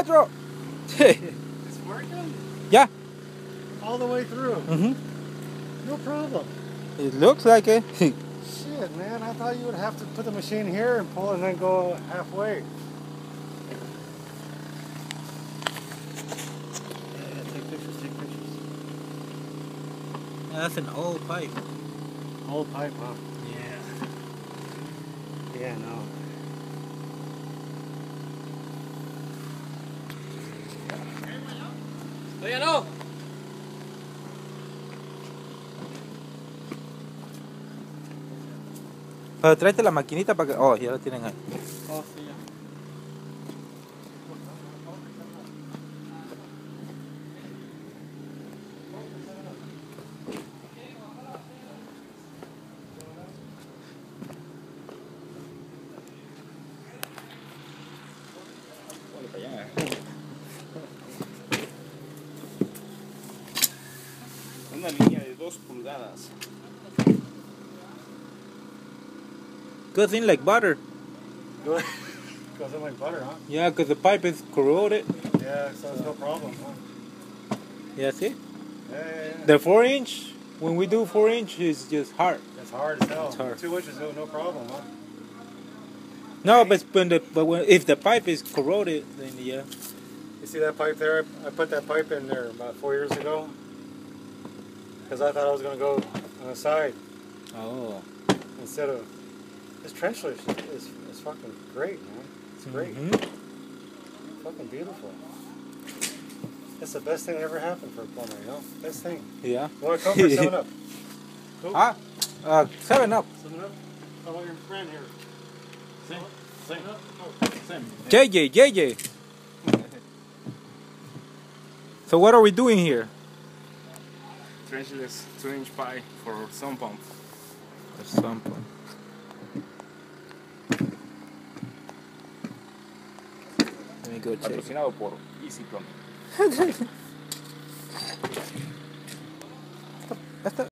otro. It's working? Yeah. All the way through? Mm-hmm. No problem. It looks like it. Shit, man. I thought you would have to put the machine here and pull and then go halfway. Yeah, take pictures, take pictures. That's an old pipe. Old pipe, huh? Yeah. Yeah, no. Oye, no. Pero tráete la maquinita para que... Oh, ya la tienen ahí. Oh, sí, ya. Una línea de 2 pulgadas. Goes in like butter. Goes in like butter, huh? Yeah, because the pipe is corroded. Yeah, so it's no problem, huh? Yeah, see? Yeah. The 4-inch, when we do 4-inch, is just hard. It's hard as hell. It's hard. 2 inches, no problem, huh? No, but if the pipe is corroded, then yeah. You see that pipe there? I put that pipe in there about 4 years ago. Because I thought I was going to go on the side. Oh. Instead of... This Trenchless is fucking great, man. It's great. Mm-hmm. Fucking beautiful. That's the best thing that ever happened for a plumber, you know? Best thing. Yeah. You want to come for 7-Up? Cool. 7-Up. 7-Up? How about your friend here? Same. JJ. So what are we doing here? Trenchless 2-inch pipe for sump pump. The sump pump. Let me go check. Patrocinado por Easy Plumbing.